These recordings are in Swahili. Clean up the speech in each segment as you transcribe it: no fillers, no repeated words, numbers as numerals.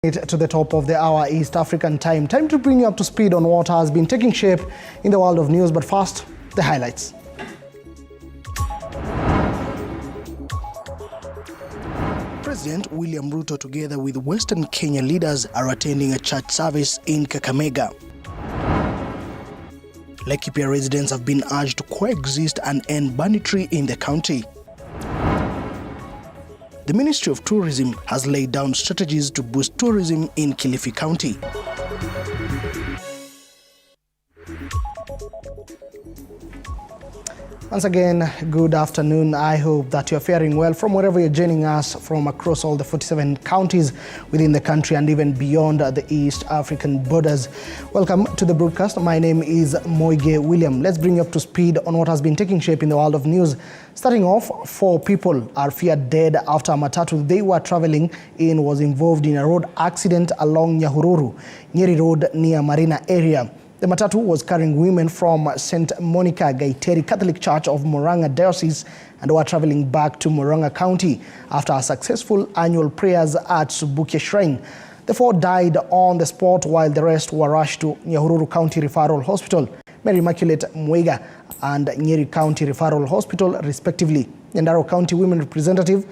To the top of the hour East African time. Time to bring you up to speed on what has been taking shape in the world of news. But first, the highlights. President William Ruto together with Western Kenya leaders are attending a church service in Kakamega. Laikipia residents have been urged to coexist and end banditry in the county. The Ministry of Tourism has laid down strategies to boost tourism in Kilifi County. Once again, good afternoon. I hope that you're faring well from wherever you're joining us from across all the 47 counties within the country and even beyond the East African borders. Welcome to the broadcast. My name is Moige William. Let's bring you up to speed on what has been taking shape in the world of news. Starting off, 4 people are feared dead after a matatu they were traveling in was involved in a road accident along Nyahururu, Nyeri Road near Marina area. The matatu was carrying women from St. Monica Gaiteri Catholic Church of Murang'a Diocese and were traveling back to Murang'a County after a successful annual prayers at Subukia Shrine. The 4 died on the spot while the rest were rushed to Nyahururu County Referral Hospital, Mary Immaculate Mwega and Nyeri County Referral Hospital respectively. Nyandarua County Woman Representative,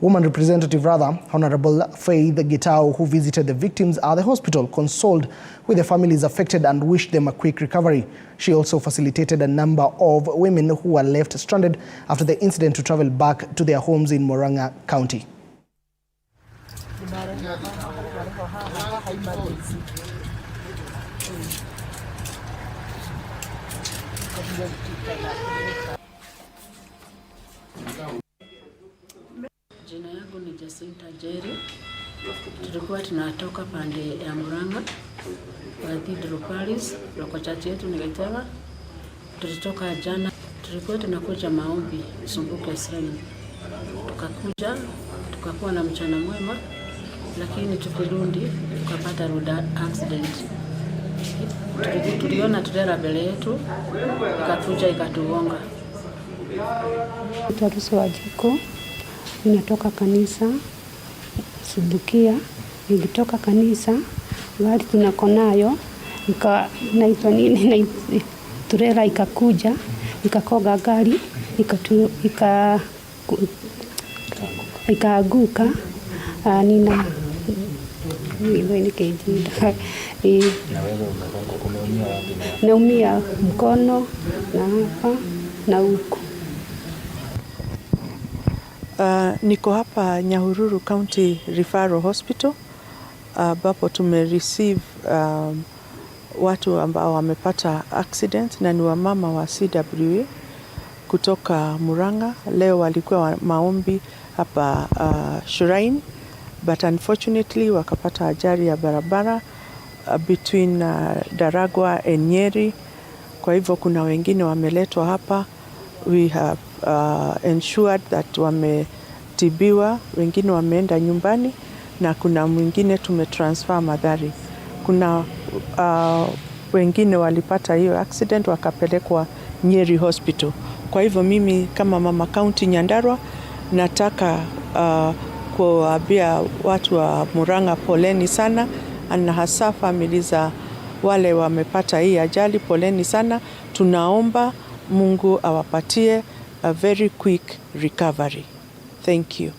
Honorable Faith Gitau, who visited the victims at the hospital, consoled with the families affected and wished them a quick recovery. She also facilitated a number of women who were left stranded after the incident to travel back to their homes in Murang'a County. Jina yangu ni Jacinta Jerry. Tulikuwa tunatoka pande ya Murang'a Cathedral Parish, loko church yetu ni Gaitera. Tulitoka jana, tulikuwa tunakuja maombi Subukia Shrine. Tukakuwa na mchana mwema, lakini tukirudi tukapata road accident. Tuliona trailer mbele yetu, ikakuja ikatugonga. Tarusu wajiko. Ninatoka kanisa Subukia, nilitoka kanisa gari tunako nayo naitwa nini turela ikakuja ikakoga gari ikaaguka nina nikijida naumia mkono na hapa na huko. Niko hapa Nyahururu County Referral Hospital ambapo tumereceive watu ambao wamepata accident na ni wamama wa CWA kutoka Murang'a. Leo walikuwa maombi hapa Shrine, but unfortunately wakapata ajali ya barabara between Daragwa and Nyeri. Kwa hivyo kuna wengine wameletwa hapa. We have ensured that wametibiwa, wengine wameenda nyumbani na kuna mwingine tumetransfer Mathari. Kuna wengine walipata hiyo accident wakapelekwa Nyeri Hospital. Kwa hivyo mimi kama mama county Nyandarua nataka kuambia watu wa Murang'a poleni sana, na hasa familia za wale wamepata hii ajali, poleni sana. Tunaomba Mungu awapatie a very quick recovery. Thank you.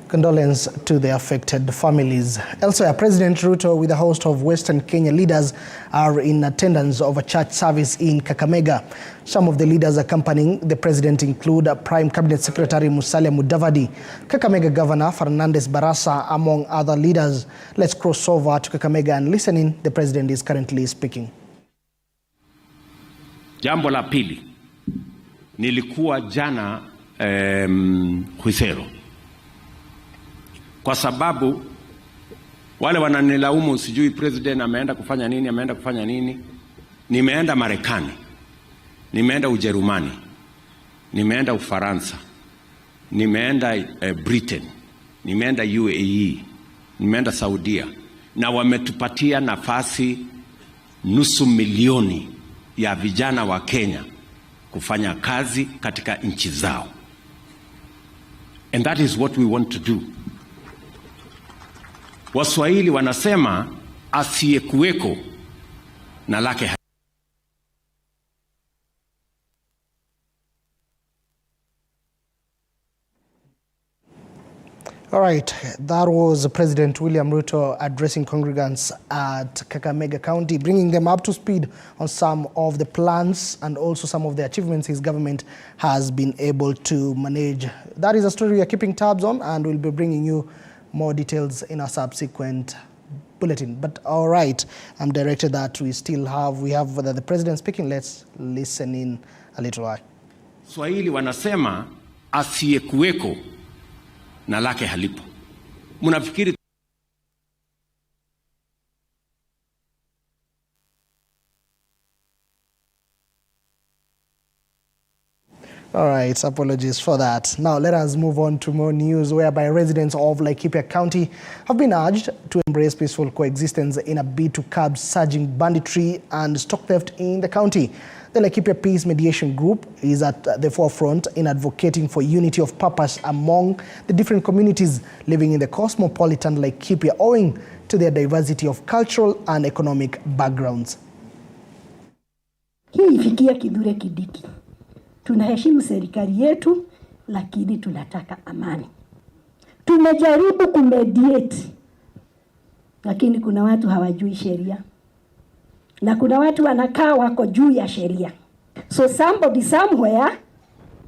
Condolence to the affected families. Elsewhere, President Ruto with a host of Western Kenya leaders are in attendance of a church service in Kakamega. Some of the leaders accompanying the president include Prime Cabinet Secretary Musalia Mudavadi, Kakamega Governor Fernandes Barasa, among other leaders. Let's cross over to Kakamega and listen in. The president is currently speaking. Jambo la pili, nilikuwa jana Khwisero kwa sababu wale wananilaumu sijui president ameenda kufanya nini. Nimeenda Marekani, nimeenda Ujerumani, nimeenda Ufaransa, nimeenda Britain, nimeenda UAE, nimeenda Saudia, na wametupatia nafasi 500,000 ya vijana wa Kenya kufanya kazi katika nchi zao. And that is what we want to do. Waswahili wanasema asiyekuweko na lake. All right, that was President William Ruto addressing congregants at Kakamega County, bringing them up to speed on some of the plans and also some of the achievements his government has been able to manage. That is a story we are keeping tabs on, and we'll be bringing you more details in a subsequent bulletin. But all right, I'm directed that we have the president speaking. Let's listen in a little while. Swahili wanasema asiyekuweko na lake halipo. Munafikiri All right, apologies for that. Now let us move on to more news, whereby residents of Laikipia County have been urged to embrace peaceful coexistence in a bid to curb surging banditry and stock theft in the county. The Laikipia Peace Mediation Group is at the forefront in advocating for unity of purpose among the different communities living in the cosmopolitan Laikipia, owing to their diversity of cultural and economic backgrounds. Hii ifikia kidure kidiki. Tunaheshimu serikali yetu, lakini tunataka amani. Tumejaribu kumediate, lakini kuna watu hawajui sheria. Na kuna watu wanakaa wako juu ya sheria. So somebody somewhere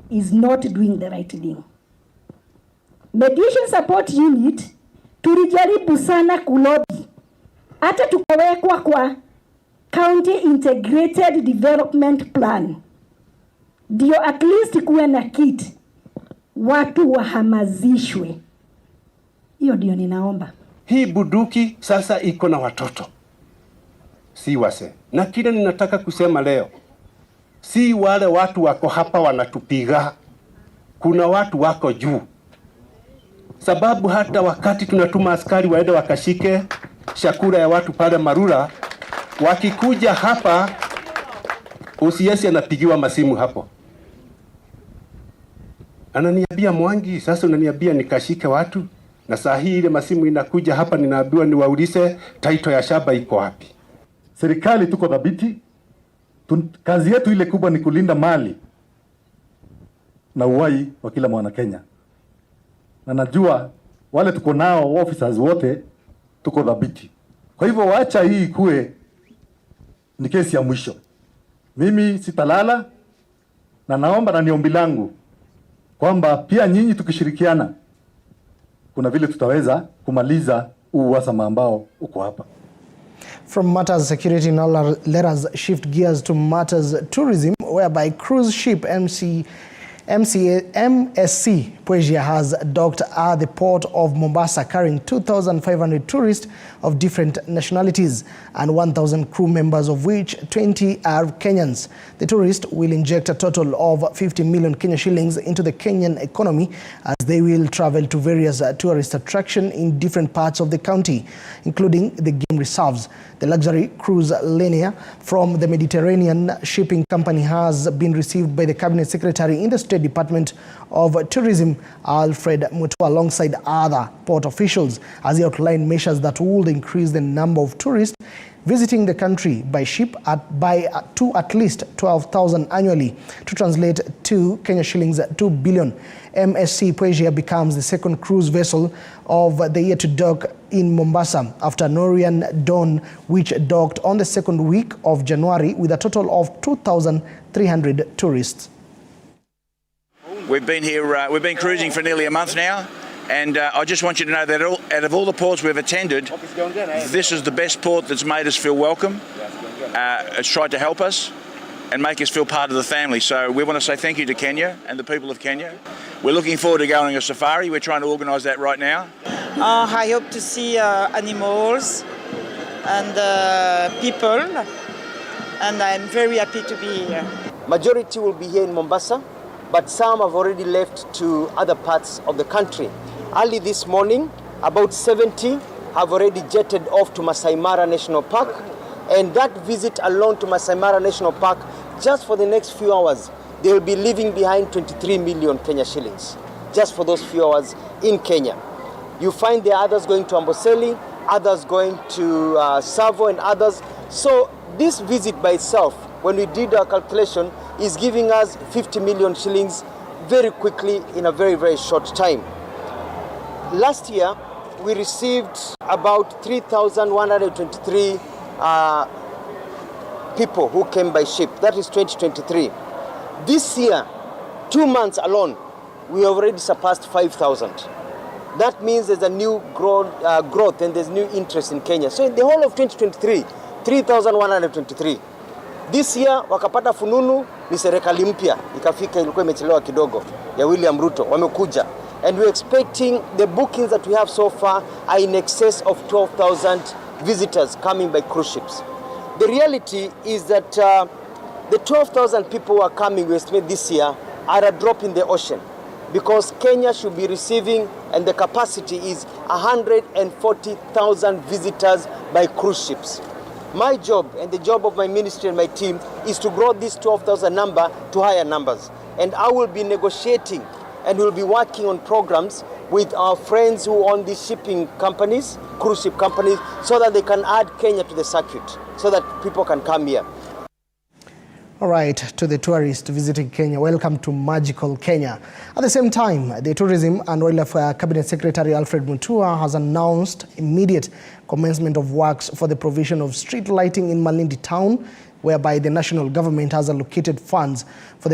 is not doing the right thing. Mediation Support Unit tulijaribu sana kulobi. Hata tukawekwa kwa County Integrated Development Plan. Ndio at least kuwe na kit, watu wahamazishwe. Hiyo ndio ninaomba. Hii bunduki sasa iko na watoto, si wase. Na kile ninataka kusema leo, si wale watu wako hapa wanatupiga, kuna watu wako juu. Sababu hata wakati tunatuma askari waende wakashike shakura ya watu pale Marura, wakikuja hapa usiesi anapigiwa masimu hapo. Ananiambia Mwangi, sasa unaniambia nikashike watu, na saa hii ile masimu inakuja hapa ninaambiwa niwaulize title ya shamba iko wapi. Serikali tuko dhabiti. Kazi yetu ile kubwa ni kulinda mali na uhai wa kila mwana Kenya. Na najua wale tuko nao officers wote tuko dhabiti. Kwa hivyo waacha hii kuwe ni kesi ya mwisho. Mimi sitalala, na naomba na niombi langu kwamba pia nyinyi tukishirikiana kuna vile tutaweza kumaliza uhasama ambao uko hapa. From matters security, now let us shift gears to matters tourism, whereby cruise ship MSC Poesia has docked at the port of Mombasa, carrying 2,500 tourists of different nationalities and 1,000 crew members, of which 20 are Kenyans. The tourists will inject a total of 50 million Kenya shillings into the Kenyan economy, as they will travel to various tourist attractions in different parts of the county, including the game reserves. The luxury cruise liner from the Mediterranean Shipping Company has been received by the Cabinet Secretary in the State Department of Tourism, Alfred Mutua, alongside other port officials, as he outlined measures that would increase the number of tourists visiting the country by ship to at least 12,000 annually. To translate to Kenya shillings 2 billion, MSC Poesia becomes the second cruise vessel of the year to dock in Mombasa, after Norian Dawn, which docked on the second week of January with a total of 2,300 tourists. We've been here, we've been cruising for nearly a month now, and I just want you to know that out of all the ports we've attended, this is the best port that's made us feel welcome. It's tried to help us and make us feel part of the family. So we want to say thank you to Kenya and the people of Kenya. We're looking forward to going on a safari. We're trying to organise that right now. I hope to see animals and people, and I'm very happy to be here. Majority will be here in Mombasa, but some have already left to other parts of the country. Early this morning, about 70 have already jetted off to Masai Mara National Park, and that visit alone to Masai Mara National Park, just for the next few hours, they will be leaving behind 23 million Kenya shillings, just for those few hours in Kenya. You find the others going to Amboseli, others going to Savo and others. So this visit by itself, when we did our calculation, is giving us 50 million shillings very quickly in a very, very short time. Last year, we received about 3,123 people who came by ship. That is 2023. This year, 2 months alone, we already surpassed 5,000. That means there's a new growth and there's new interest in Kenya. So in the whole of 2023, 3,123. This year, wakapata fununu ni serikali mpya. Ikafika ilikuwa imechelewa kidogo ya William Ruto. Wamekuja. And we're expecting the bookings that we have so far are in excess of 12,000 visitors coming by cruise ships. The reality is that the 12,000 people who are coming, we estimate this year, are a drop in the ocean, because Kenya should be receiving, and the capacity is 140,000 visitors by cruise ships. My job and the job of my ministry and my team is to grow this 12,000 number to higher numbers. And I will be negotiating and we'll be working on programs with our friends who own these shipping companies, cruise ship companies, so that they can add Kenya to the circuit, so that people can come here. All right, to the tourists visiting Kenya, welcome to magical Kenya. At the same time, the Tourism and Wildlife Cabinet Secretary Alfred Mutua has announced immediate commencement of works for the provision of street lighting in Malindi town, whereby the national government has allocated funds for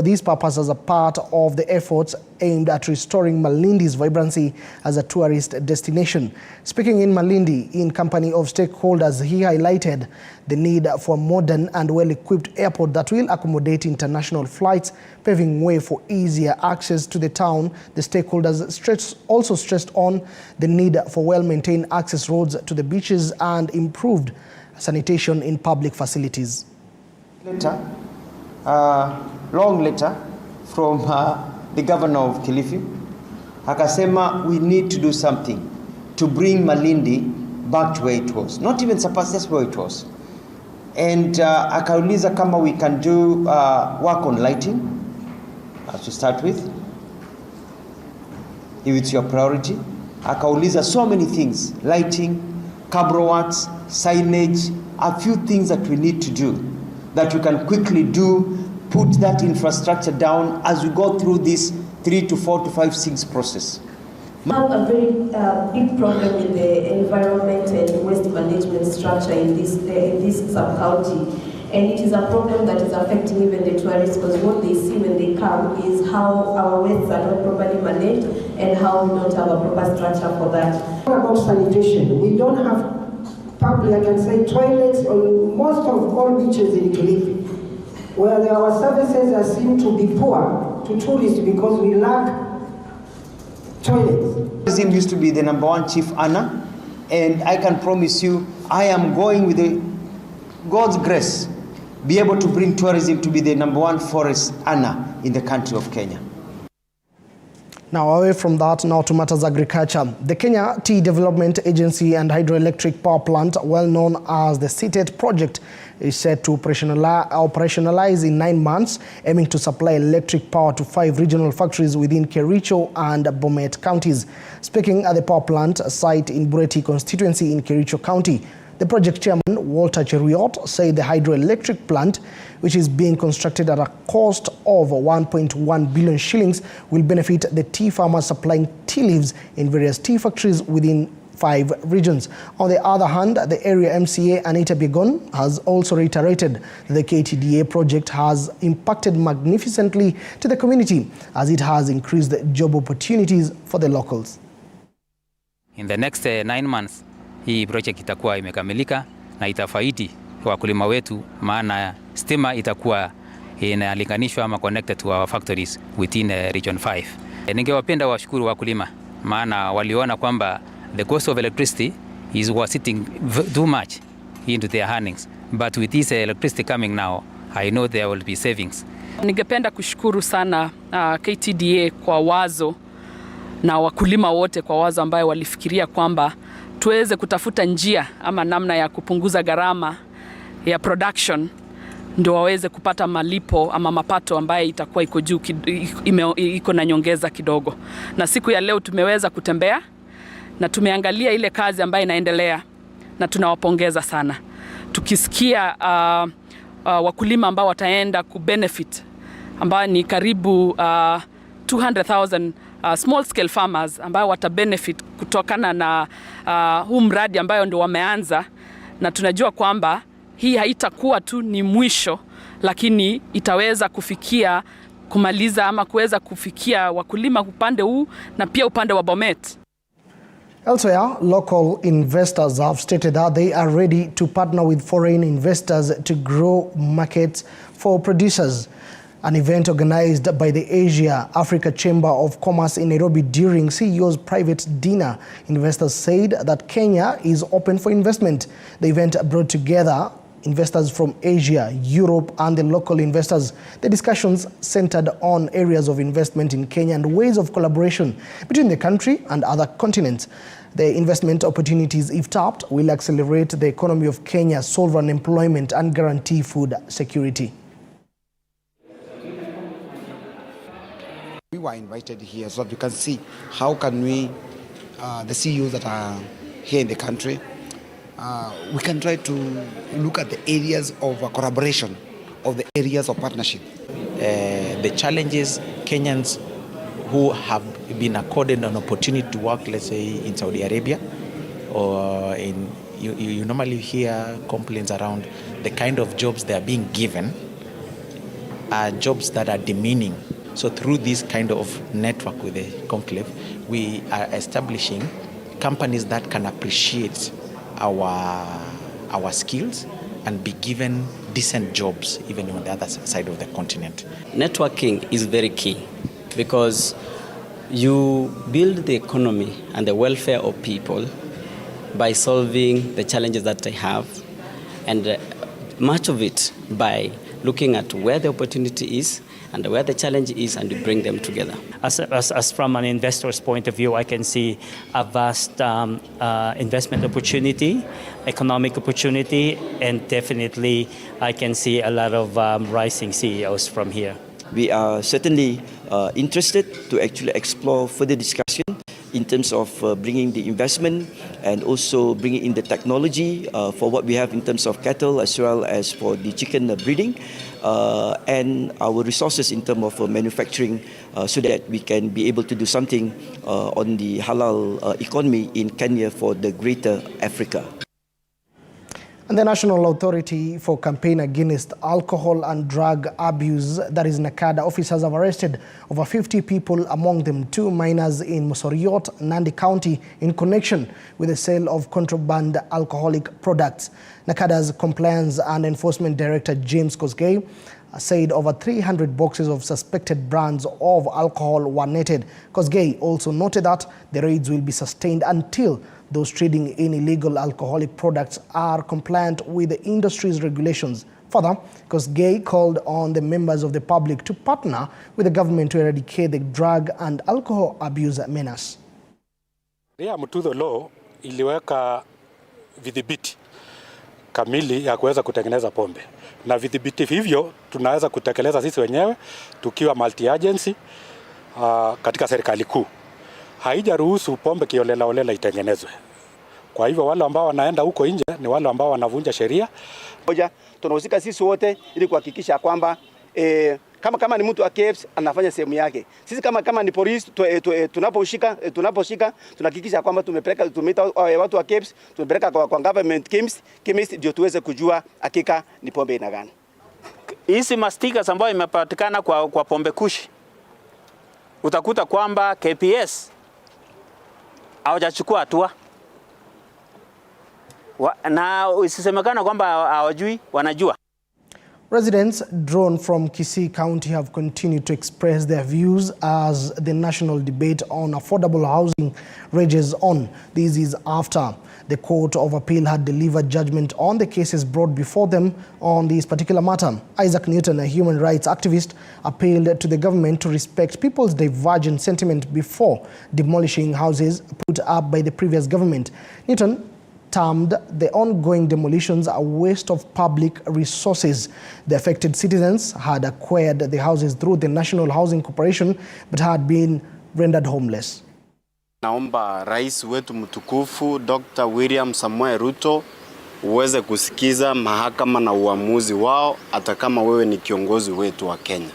this purpose as a part of the efforts aimed at restoring Malindi's vibrancy as a tourist destination. Speaking in Malindi in company of stakeholders, he highlighted the need for a modern and well-equipped airport that will accommodate international flights, paving way for easier access to the town. The stakeholders also stressed on the need for well-maintained access roads to the beaches and improved sanitation in public facilities. Long letter from the governor of Kilifi. Akasema we need to do something to bring Malindi back to where it was. Not even surpass, that's where it was. And akauliza kama we can do work on lighting, as to start with, if it's your priority. Akauliza so many things, lighting, cabro works, signage, a few things that we need to do, that we can quickly do, put that infrastructure down as we go through this 3 to 4 to 5 6 process. We have a very big problem with the environment and waste management structure in this sub-county. And it is a problem that is affecting even the tourists, because what they see when they come is how our wastes are not properly managed and how we don't have a proper structure for that. What about sanitation? We don't have public, I can say, toilets on most of all beaches in Kilifi, where our services are seen to be poor to tourists because we lack toilets. Tourism used to be the #1 chief earner, and I can promise you, I am going with God's grace, be able to bring tourism to be the #1 forest earner in the country of Kenya. Now, away from that, now to matters agriculture. The Kenya Tea Development Agency and hydroelectric power plant, well known as the SIGNET project, is set to operationalize in 9 months, aiming to supply electric power to 5 regional factories within Kericho and Bomet counties. Speaking at the power plant site in Bureti constituency in Kericho County, the project chairman, Walter Cheruiyot, said the hydroelectric plant, which is being constructed at a cost of 1.1 billion shillings, will benefit the tea farmers supplying tea leaves in various tea factories within 5 regions. On the other hand, the area MCA, Anita Begon, has also reiterated that the KTDA project has impacted magnificently to the community, as it has increased the job opportunities for the locals. In the next 9 months, hii project itakuwa imekamilika na itafaidi wakulima wetu, maana stima itakuwa inalinganishwa ama connected to our factories within region 5. Ningewapenda washukuru wakulima, maana waliona kwamba the cost of electricity was sitting too much into their earnings, but with this electricity coming now, I know there will be savings. Ningependa kushukuru sana KTDA kwa wazo na wakulima wote kwa wazo ambayo walifikiria kwamba tuweze kutafuta njia ama namna ya kupunguza gharama ya production, ndio waweze kupata malipo ama mapato ambayo itakuwa iko juu, iko na nyongeza kidogo. Na siku ya leo tumeweza kutembea na tumeangalia ile kazi ambayo inaendelea na tunawapongeza sana. Tukisikia wakulima ambao wataenda kubenefit ambao ni karibu 200,000 small scale farmers ambao watabenefit kutokana na huu mradi ambayo ndio wameanza, na tunajua kwamba hii haitakuwa tu ni mwisho, lakini itaweza kufikia kumaliza ama kuweza kufikia wakulima upande huu na pia upande wa Bomet. Elsewhere, local investors have stated that they are ready to partner with foreign investors to grow markets for producers. An event organized by the Asia-Africa Chamber of Commerce in Nairobi during CEO's private dinner, investors said that Kenya is open for investment. The event brought together investors from Asia, Europe, and the local investors. The discussions centered on areas of investment in Kenya and ways of collaboration between the country and other continents. The investment opportunities, if tapped, will accelerate the economy of Kenya, solve unemployment, and guarantee food security. We were invited here so that we can see how can we, the CEOs that are here in the country, we can try to look at the areas of collaboration, of the areas of partnership. The challenges Kenyans who have been accorded an opportunity to work, let's say in Saudi Arabia, or in you normally hear complaints around the kind of jobs they are being given are jobs that are demeaning. So through this kind of network with the conclave, we are establishing companies that can appreciate our skills and be given decent jobs even on the other side of the continent. Networking is very key because you build the economy and the welfare of people by solving the challenges that they have, and much of it by looking at where the opportunity is and where the challenge is, and to bring them together. As from an investor's point of view, I can see a vast investment opportunity, economic opportunity, and definitely I can see a lot of rising CEOs from here. We are certainly interested to actually explore further discussion in terms of bringing the investment and also bringing in the technology for what we have in terms of cattle as well as for the chicken breeding and our resources in terms of manufacturing so that we can be able to do something on the halal economy in Kenya for the greater Africa. And the National Authority for Campaign Against Alcohol and Drug Abuse, that is Nakada, officers have arrested over 50 people, among them 2 minors in Mosoriot, Nandi County, in connection with the sale of contraband alcoholic products. Nakada's Compliance and Enforcement Director, James Kosgei, said over 300 boxes of suspected brands of alcohol were netted. Kosgei also noted that the raids will be sustained until those trading in illegal alcoholic products are compliant with the industry's regulations. Further, Kosgei called on the members of the public to partner with the government to eradicate the drug and alcohol abuse menace. Mtudo law iliweka vidhibiti kamili ya kuweza kutengeneza pombe, na vidhibiti hivyo tunaweza kutekeleza sisi wenyewe tukiwa multi agency katika serikali kuu. Haijaruhusu pombe kiolela itengenezwe. Kwa hivyo wale ambao wanaenda huko nje ni wale ambao wanavunja sheria. Moja, tunahusika sisi wote ili kuhakikisha kwamba kama ni mtu wa KEBS anafanya sehemu yake. Sisi kama ni polisi tunaposhika tunahakikisha kwamba tumeita watu wa KEBS, tumepeleka kwa government chemist ndio tuweze kujua hakika ni pombe ina gani. Hizi mastika ambayo imepatikana kwa pombe kushi, utakuta kwamba KPS hawajachukua hatua. Na isisemekana kwamba hawajui, wanajua. Residents drawn from Kisii County have continued to express their views as the national debate on affordable housing rages on. This is after the Court of Appeal had delivered judgment on the cases brought before them on this particular matter. Isaac Newton, a human rights activist, appealed to the government to respect people's divergent sentiment before demolishing houses put up by the previous government. Newton termed the ongoing demolitions a waste of public resources. The affected citizens had acquired the houses through the National Housing Corporation but had been rendered homeless. Naomba rais wetu mtukufu Dr. William Samoei Ruto uweze kusikiza mahakama na uamuzi wao, hata kama wewe ni kiongozi wetu wa Kenya.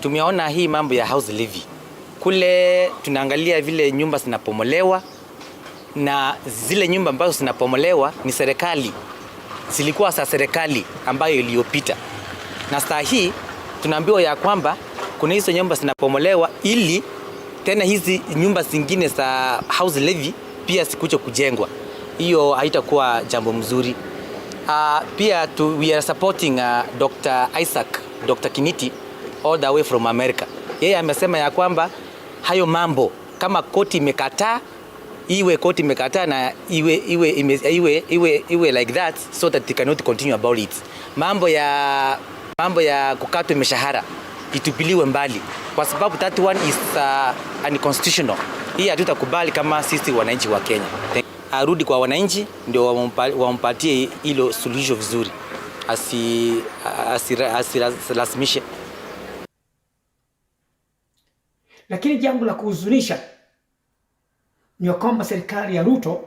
Tumeona hii mambo ya house levy. Kule tunaangalia vile nyumba zinapomolewa, na zile nyumba ambazo zinapomolewa ni serikali. Zilikuwa za serikali ambayo iliyopita. Na saa hii tunaambiwa ya kwamba kuna hizo nyumba zinapomolewa ili tena hizi nyumba zingine za house levy pia sikuje kujengwa. Hiyo haitakuwa jambo mzuri. Pia we are supporting Dr. Kiniti all the way from America. Yeye amesema ya kwamba hayo mambo kama koti imekataa, iwe koti imekataa na iwe like that, so that they cannot continue about it. Mambo ya kukatwa mishahara itupiliwe mbali, kwa sababu that one is unconstitutional. Hii hatutakubali kama sisi wananchi wa Kenya. Arudi kwa wananchi ndio wampatie hilo suluhisho vizuri, asilazimishe. Lakini jambo la kuhuzunisha ni kwamba serikali ya Ruto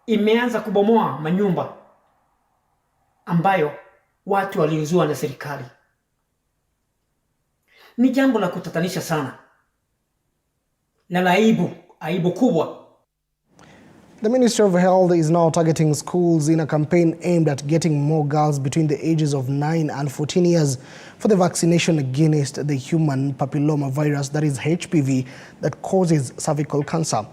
imeanza kubomoa manyumba ambayo watu waliuziwa na serikali. Ni jambo la kutatanisha sana na la aibu kubwa. The Ministry of Health is now targeting schools in a campaign aimed at getting more girls between the ages of 9 and 14 years for the vaccination against the human papilloma virus, that is HPV, that causes cervical cancer.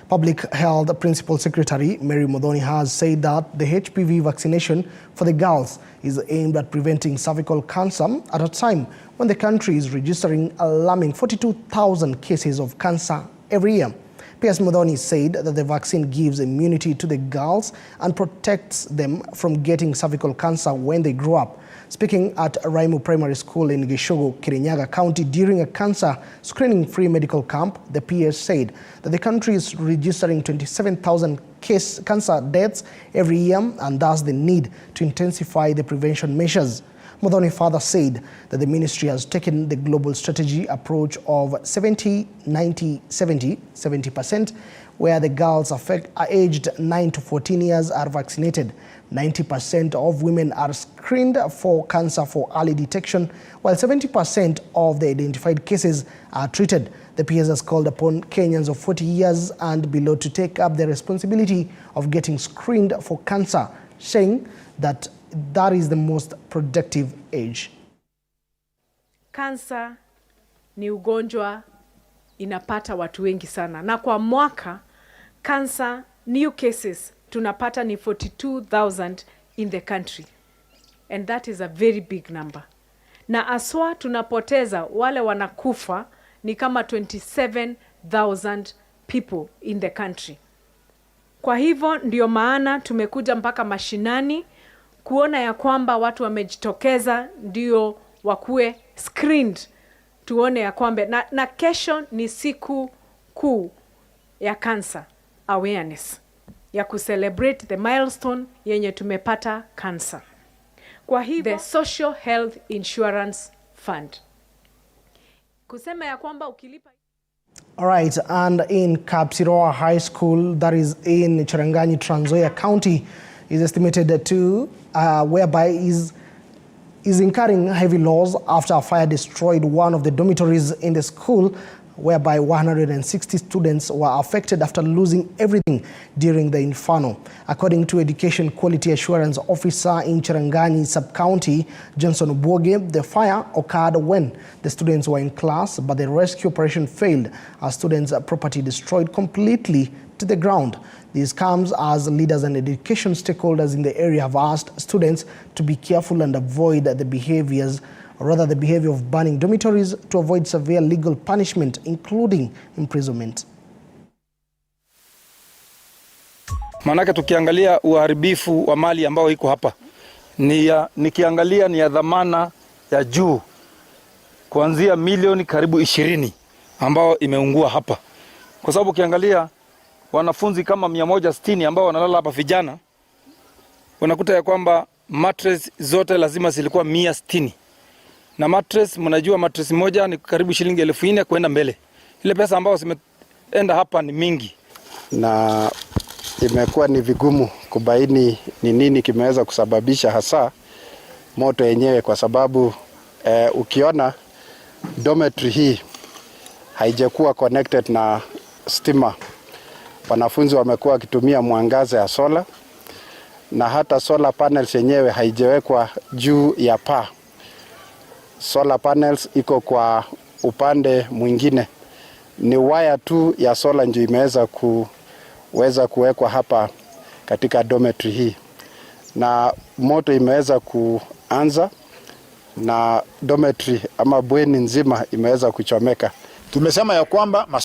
Public Health Principal Secretary Mary Modoni has said that the HPV vaccination for the girls is aimed at preventing cervical cancer at a time when the country is registering alarming 42,000 cases of cancer every year. PS Modoni said that the vaccine gives immunity to the girls and protects them from getting cervical cancer when they grow up. Speaking at Raimu Primary School in Gishogo, Kirinyaga County during a cancer screening-free medical camp, the PS said that the country is registering 27,000 cancer deaths every year, and thus the need to intensify the prevention measures. Modoni further said that the ministry has taken the global strategy approach of 70, 90, 70, 70%, where the girls are aged 9 to 14 years are vaccinated. 90% of women are screened for cancer for early detection, while 70% of the identified cases are treated. The PS has called upon Kenyans of 40 years and below to take up the responsibility of getting screened for cancer, saying that that is the most productive age. Cancer ni ugonjwa inapata watu wengi sana, na kwa mwaka cancer new cases tunapata ni 42,000 in the country, and that is a very big number. Na aswa tunapoteza wale wanakufa ni kama 27,000 people in the country. Kwa hivyo ndio maana tumekuja mpaka mashinani kuona ya kwamba watu wamejitokeza ndio wakue screened, tuone ya kwamba na kesho ni siku kuu ya cancer awareness, ya kucelebrate the milestone yenye tumepata cancer. Kwa hivyo the Social Health Insurance Fund kusema ya kwamba ukilipa. All right, and in Kapsiroa High School, that is in Cherangani, Trans Nzoia County, is estimated to whereby is incurring heavy loss after a fire destroyed one of the dormitories in the school, whereby 160 students were affected after losing everything during the inferno. According to Education Quality Assurance Officer in Cherangani Sub-County, Johnson Uboge, the fire occurred when the students were in class, but the rescue operation failed as students' property destroyed completely to the ground. This comes as leaders and education stakeholders in the area have asked students to be careful and avoid the behavior of burning dormitories to avoid severe legal punishment, including imprisonment. Manake tukiangalia uharibifu wa mali ambao iko hapa nikiangalia ni ya dhamana ya juu kuanzia milioni karibu 20 ambao imeungua hapa, kwa sababu ukiangalia wanafunzi kama 160 ambao wanalala hapa vijana, unakuta ya kwamba mattress zote lazima zilikuwa 160. na mattress, mnajua mattress moja ni karibu shilingi 4,000 kwenda mbele. Ile pesa ambayo zimeenda hapa ni mingi, na imekuwa ni vigumu kubaini ni nini kimeweza kusababisha hasa moto yenyewe, kwa sababu ukiona dormitory hii haijakuwa connected na stima. Wanafunzi wamekuwa wakitumia mwangaza ya sola, na hata solar panels yenyewe haijawekwa juu ya paa. Solar panels iko kwa upande mwingine, ni wire tu ya sola ndio imeweza kuwekwa hapa katika dormitory hii, na moto imeweza kuanza na dormitory ama bweni nzima imeweza kuchomeka. Tumesema ya kwamba